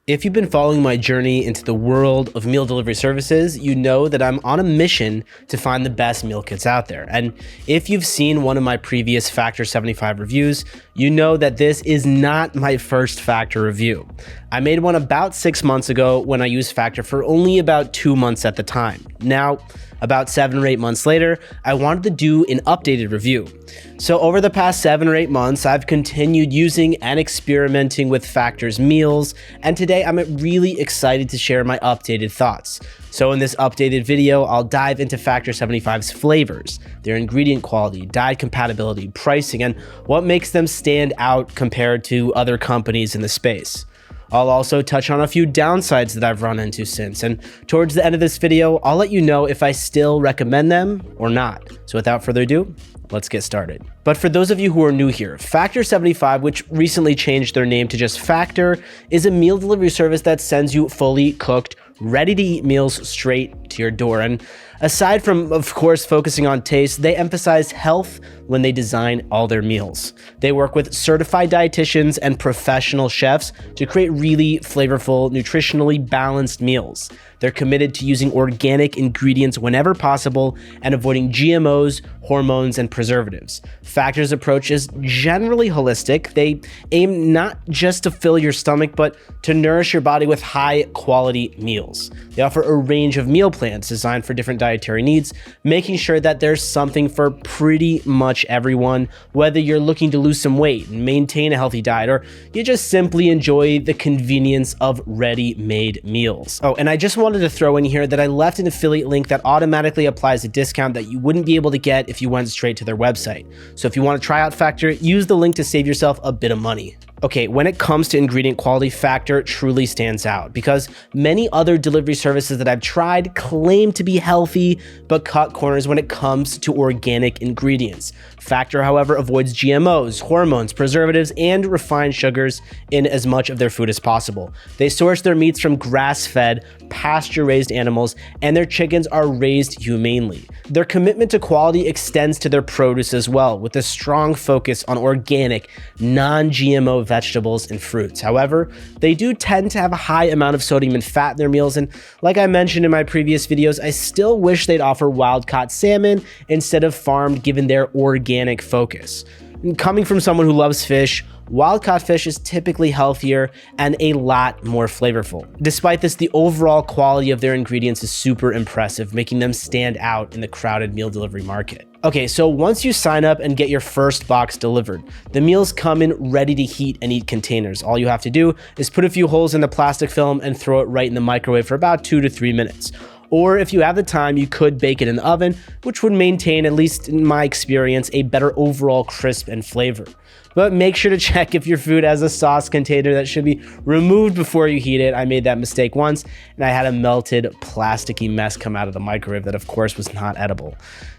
If you've been following my journey into the world of meal delivery services, you know that I'm on a mission to find the best meal kits out there. And if you've seen one of my previous Factor 75 reviews, you know that this is not my first Factor review. I made one about 6 months ago when I used Factor for only about 2 months at the time. Now, about 7 or 8 months later, I wanted to do an updated review. So over the past 7 or 8 months, I've continued using and experimenting with Factor's meals, and today I'm really excited to share my updated thoughts. So in this updated video, I'll dive into Factor 75's flavors, their ingredient quality, diet compatibility, pricing, and what makes them stand out compared to other companies in the space. I'll also touch on a few downsides that I've run into since, and towards the end of this video, I'll let you know if I still recommend them or not. So without further ado, let's get started. But for those of you who are new here, Factor 75, which recently changed their name to just Factor, is a meal delivery service that sends you fully cooked, ready-to-eat meals straight to your door. And aside from, of course, focusing on taste, they emphasize health when they design all their meals. They work with certified dietitians and professional chefs to create really flavorful, nutritionally balanced meals. They're committed to using organic ingredients whenever possible and avoiding GMOs, hormones, and preservatives. Factor's approach is generally holistic. They aim not just to fill your stomach, but to nourish your body with high-quality meals. They offer a range of meal plans designed for different dietary needs, making sure that there's something for pretty much everyone, whether you're looking to lose some weight and maintain a healthy diet, or you just simply enjoy the convenience of ready-made meals. Oh, and I just wanted to throw in here that I left an affiliate link that automatically applies a discount that you wouldn't be able to get if you went straight to their website. So if you want to try out Factor, use the link to save yourself a bit of money. Okay, when it comes to ingredient quality, Factor truly stands out because many other delivery services that I've tried claim to be healthy, but cut corners when it comes to organic ingredients. Factor, however, avoids GMOs, hormones, preservatives, and refined sugars in as much of their food as possible. They source their meats from grass-fed, pasture-raised animals, and their chickens are raised humanely. Their commitment to quality extends to their produce as well, with a strong focus on organic, non-GMO vegetables and fruits. However, they do tend to have a high amount of sodium and fat in their meals, and like I mentioned in my previous videos, I still wish they'd offer wild-caught salmon instead of farmed given their organic focus. And coming from someone who loves fish, wild-caught fish is typically healthier and a lot more flavorful. Despite this, the overall quality of their ingredients is super impressive, making them stand out in the crowded meal delivery market. Okay, so once you sign up and get your first box delivered, the meals come in ready to heat and eat containers. All you have to do is put a few holes in the plastic film and throw it right in the microwave for about 2 to 3 minutes. Or if you have the time, you could bake it in the oven, which would maintain, at least in my experience, a better overall crisp and flavor. But make sure to check if your food has a sauce container that should be removed before you heat it. I made that mistake once, and I had a melted plasticky mess come out of the microwave that, of course, was not edible.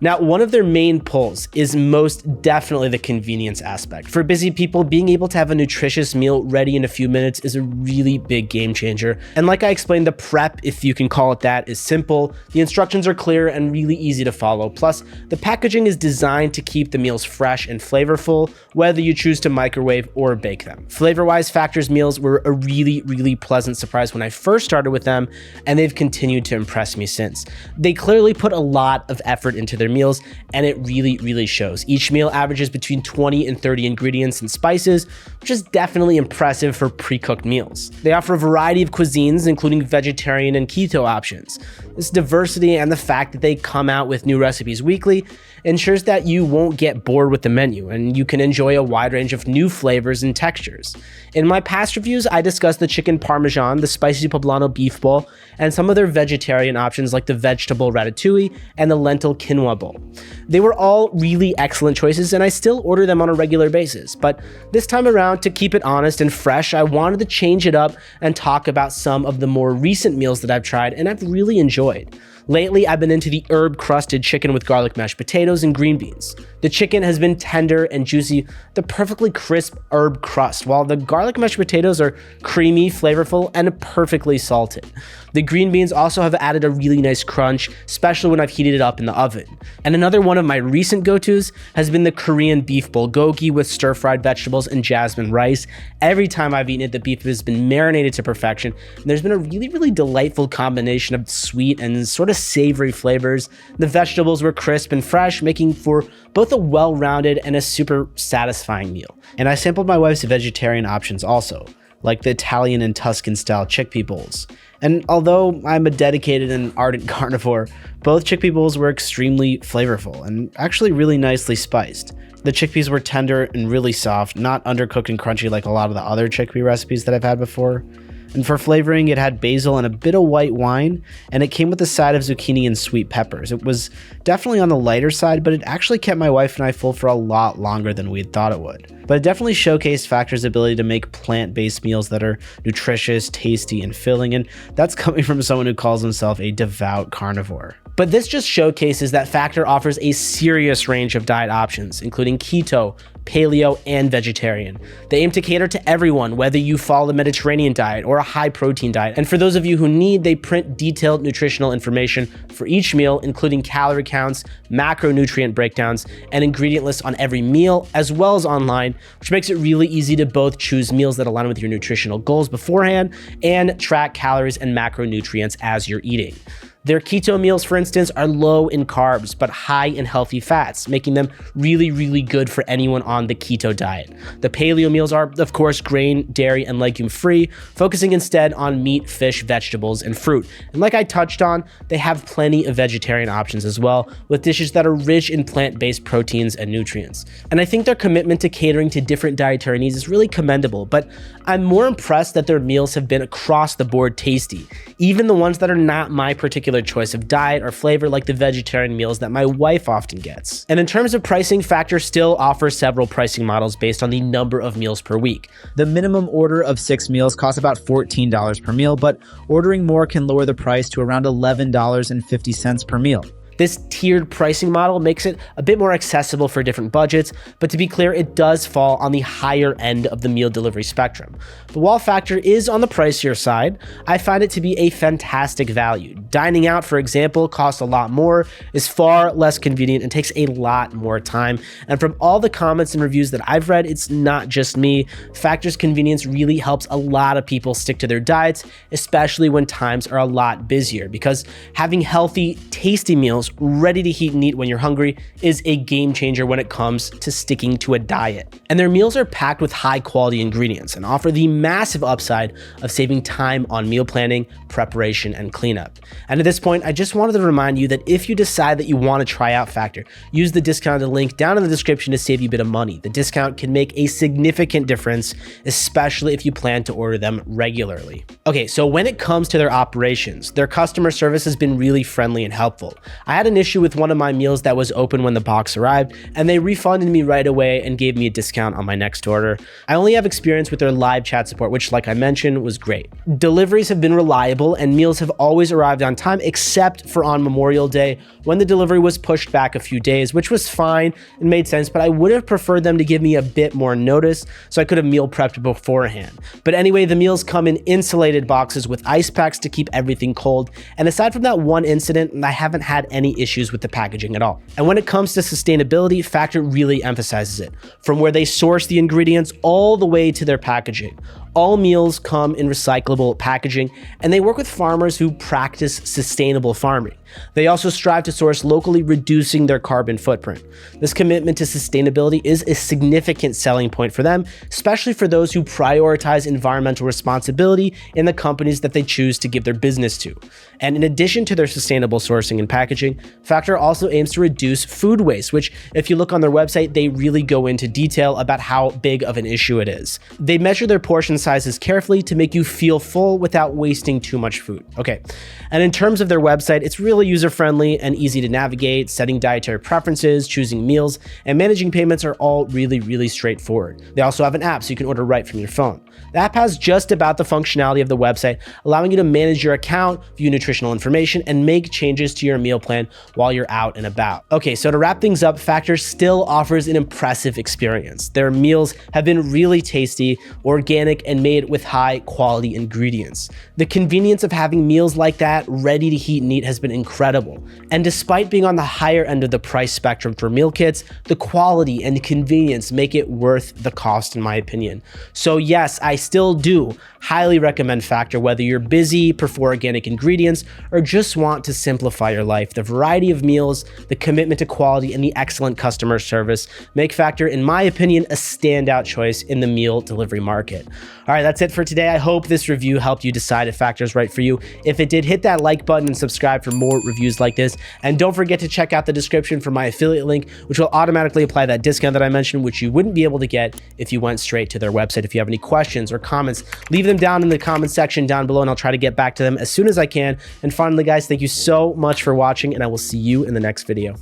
Now, one of their main pulls is most definitely the convenience aspect. For busy people, being able to have a nutritious meal ready in a few minutes is a really big game changer. And like I explained, the prep, if you can call it that, is simple. The instructions are clear and really easy to follow. Plus, the packaging is designed to keep the meals fresh and flavorful, whether you choose to microwave or bake them. Flavor-wise, Factor's meals were a really pleasant surprise when I first started with them, and they've continued to impress me since. They clearly put a lot of effort into their meals, and it really shows. Each meal averages between 20 and 30 ingredients and spices, which is definitely impressive for pre-cooked meals. They offer a variety of cuisines, including vegetarian and keto options. This diversity and the fact that they come out with new recipes weekly ensures that you won't get bored with the menu, and you can enjoy a wide range of new flavors and textures. In my past reviews, I discussed the chicken parmesan, the spicy poblano beef bowl, and some of their vegetarian options like the vegetable ratatouille and the lentil quinoa bowl. They were all really excellent choices, and I still order them on a regular basis. But this time around, to keep it honest and fresh, I wanted to change it up and talk about some of the more recent meals that I've tried and I've really enjoyed. Lately, I've been into the herb-crusted chicken with garlic mashed potatoes and green beans. The chicken has been tender and juicy, the perfectly crisp herb crust, while the garlic mashed potatoes are creamy, flavorful, and perfectly salted. The green beans also have added a really nice crunch, especially when I've heated it up in the oven. And another one of my recent go-tos has been the Korean beef bulgogi with stir-fried vegetables and jasmine rice. Every time I've eaten it, the beef has been marinated to perfection, and there's been a really delightful combination of sweet and sort of savory flavors. The vegetables were crisp and fresh, making for both a well-rounded and a super satisfying meal. And I sampled my wife's vegetarian options also, like the Italian and Tuscan style chickpea bowls. And although I'm a dedicated and ardent carnivore, both chickpea bowls were extremely flavorful and actually really nicely spiced. The chickpeas were tender and really soft, not undercooked and crunchy like a lot of the other chickpea recipes that I've had before. And for flavoring, it had basil and a bit of white wine, and it came with a side of zucchini and sweet peppers. It was definitely on the lighter side, but it actually kept my wife and I full for a lot longer than we had thought it would. But it definitely showcased Factor's ability to make plant-based meals that are nutritious, tasty, and filling, and that's coming from someone who calls himself a devout carnivore. But this just showcases that Factor offers a serious range of diet options, including keto, paleo, and vegetarian. They aim to cater to everyone, whether you follow the Mediterranean diet or a high-protein diet. And for those of you who need, they print detailed nutritional information for each meal, including calorie counts, macronutrient breakdowns, and ingredient lists on every meal, as well as online, which makes it really easy to both choose meals that align with your nutritional goals beforehand and track calories and macronutrients as you're eating. Their keto meals, for instance, are low in carbs, but high in healthy fats, making them really good for anyone on the keto diet. The paleo meals are, of course, grain, dairy, and legume-free, focusing instead on meat, fish, vegetables, and fruit. And like I touched on, they have plenty of vegetarian options as well, with dishes that are rich in plant-based proteins and nutrients. And I think their commitment to catering to different dietary needs is really commendable, but I'm more impressed that their meals have been across the board tasty, even the ones that are not my particular choice of diet or flavor, like the vegetarian meals that my wife often gets. And in terms of pricing, Factor still offers several pricing models based on the number of meals per week. The minimum order of 6 meals costs about $14 per meal, but ordering more can lower the price to around $11.50 per meal. This tiered pricing model makes it a bit more accessible for different budgets, but to be clear, it does fall on the higher end of the meal delivery spectrum. But while Factor is on the pricier side, I find it to be a fantastic value. Dining out, for example, costs a lot more, is far less convenient, and takes a lot more time. And from all the comments and reviews that I've read, it's not just me. Factor's convenience really helps a lot of people stick to their diets, especially when times are a lot busier, because having healthy, tasty meals ready to heat and eat when you're hungry is a game changer when it comes to sticking to a diet. And their meals are packed with high quality ingredients and offer the massive upside of saving time on meal planning, preparation, and cleanup. And at this point, I just wanted to remind you that if you decide that you want to try out Factor, use the discounted link down in the description to save you a bit of money. The discount can make a significant difference, especially if you plan to order them regularly. Okay, so when it comes to their operations, their customer service has been really friendly and helpful. I had an issue with one of my meals that was open when the box arrived, and they refunded me right away and gave me a discount on my next order. I only have experience with their live chat support, which, like I mentioned, was great. Deliveries have been reliable, and meals have always arrived on time, except for on Memorial Day, when the delivery was pushed back a few days, which was fine and made sense, but I would have preferred them to give me a bit more notice so I could have meal prepped beforehand. But anyway, the meals come in insulated boxes with ice packs to keep everything cold, and aside from that one incident, I haven't had any issues with the packaging at all. And when it comes to sustainability, Factor really emphasizes it, from where they source the ingredients all the way to their packaging. All meals come in recyclable packaging, and they work with farmers who practice sustainable farming. They also strive to source locally, reducing their carbon footprint. This commitment to sustainability is a significant selling point for them, especially for those who prioritize environmental responsibility in the companies that they choose to give their business to. And in addition to their sustainable sourcing and packaging, Factor also aims to reduce food waste, which, if you look on their website, they really go into detail about how big of an issue it is. They measure their portion sizes carefully to make you feel full without wasting too much food. Okay. And in terms of their website, it's really user-friendly and easy to navigate. Setting dietary preferences, choosing meals, and managing payments are all really straightforward. They also have an app so you can order right from your phone. The app has just about the functionality of the website, allowing you to manage your account, view nutritional information, and make changes to your meal plan while you're out and about. Okay, so to wrap things up, Factor still offers an impressive experience. Their meals have been really tasty, organic, and made with high quality ingredients. The convenience of having meals like that ready to heat and eat has been incredible. And despite being on the higher end of the price spectrum for meal kits, the quality and convenience make it worth the cost in my opinion. So yes, I still do highly recommend Factor whether you're busy, prefer organic ingredients, or just want to simplify your life. The variety of meals, the commitment to quality, and the excellent customer service make Factor, in my opinion, a standout choice in the meal delivery market. All right, that's it for today. I hope this review helped you decide if Factor is right for you. If it did, hit that like button and subscribe for more reviews like this. And don't forget to check out the description for my affiliate link, which will automatically apply that discount that I mentioned, which you wouldn't be able to get if you went straight to their website. If you have any questions or comments, leave them down in the comment section down below, and I'll try to get back to them as soon as I can. And finally, guys, thank you so much for watching, and I will see you in the next video.